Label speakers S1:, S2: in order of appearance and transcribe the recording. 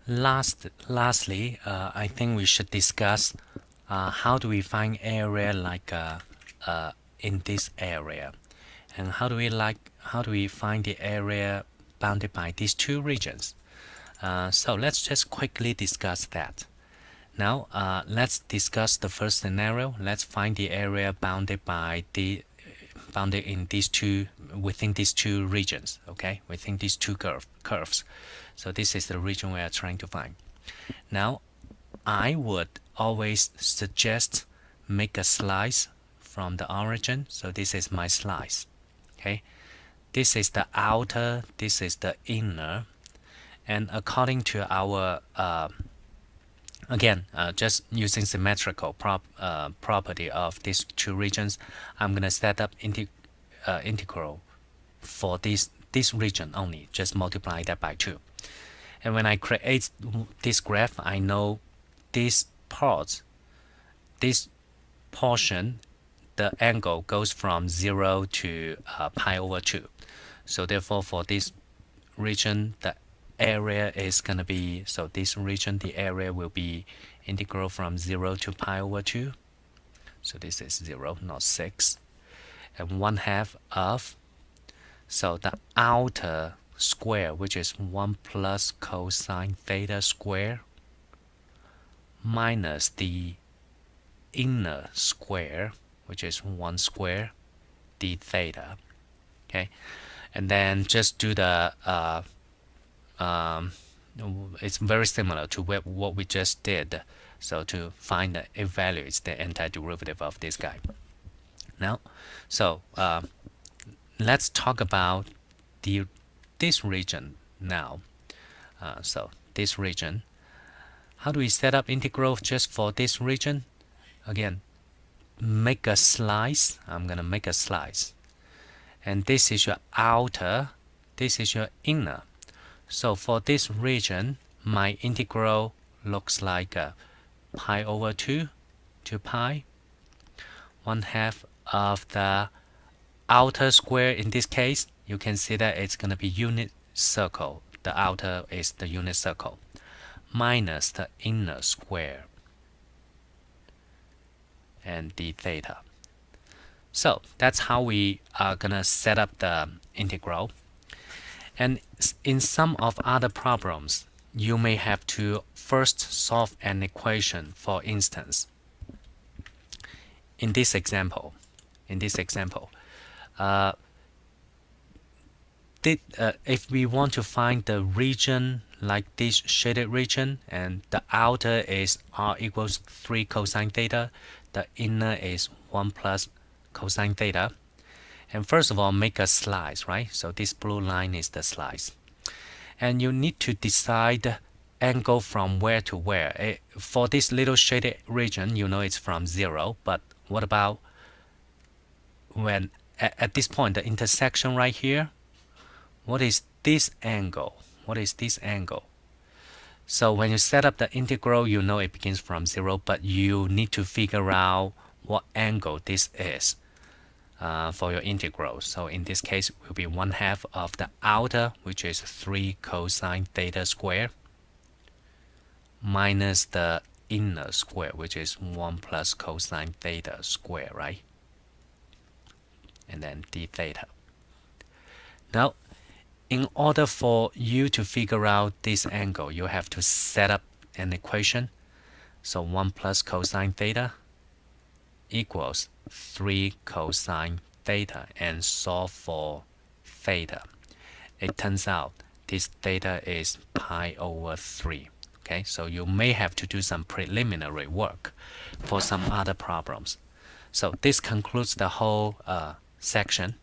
S1: Lastly, I think we should discuss how do we find area in this area, and how do we find the area bounded by these two regions. So let's just quickly discuss that. Now let's discuss the first scenario. Let's find the area bounded in these two within these two regions. Okay, within these two curves. So this is the region we are trying to find. Now I would always suggest make a slice from the origin. So this is my slice. Okay, this is the outer, this is the inner, and according to our just using symmetrical property of these two regions, I'm gonna set up integral for this region only. Just multiply that by 2. And when I create this graph, I know this portion, the angle goes from 0 to pi over 2. So therefore, for this region, the area is going to be, so this region, the area will be integral from 0 to pi over 2. So this is 0, not 6. And 1/2 of, so the outer square, which is 1 plus cosine theta square, minus the inner square, which is 1 square d theta. Okay, and then just do the it's very similar to what we just did. So to find the value, it's the antiderivative of this guy. Now, so let's talk about this region now. So this region, how do we set up integral just for this region? Again, make a slice. I'm gonna make a slice, and this is your outer, this is your inner. So for this region, my integral looks like pi over 2 to pi, 1/2 of the outer square. In this case, you can see that it's going to be unit circle. The outer is the unit circle, minus the inner square, and d theta. So that's how we are going to set up the integral. And in some of other problems, you may have to first solve an equation. For instance, in this example, if we want to find the region like this shaded region, and the outer is r equals 3 cosine theta, the inner is 1 plus cosine theta. And first of all, make a slice, right? So this blue line is the slice. And you need to decide angle from where to where. For this little shaded region, you know it's from 0. But what about when at this point, the intersection right here? What is this angle? What is this angle? So when you set up the integral, you know it begins from 0, but you need to figure out what angle this is. For your integral. So in this case, it will be 1/2 of the outer, which is 3 cosine theta square, minus the inner square, which is 1 plus cosine theta square, right? And then d theta. Now, in order for you to figure out this angle, you have to set up an equation. So 1 plus cosine theta equals 3 cosine theta, and solve for theta. It turns out this theta is pi over 3. Okay, so you may have to do some preliminary work for some other problems. So this concludes the whole section.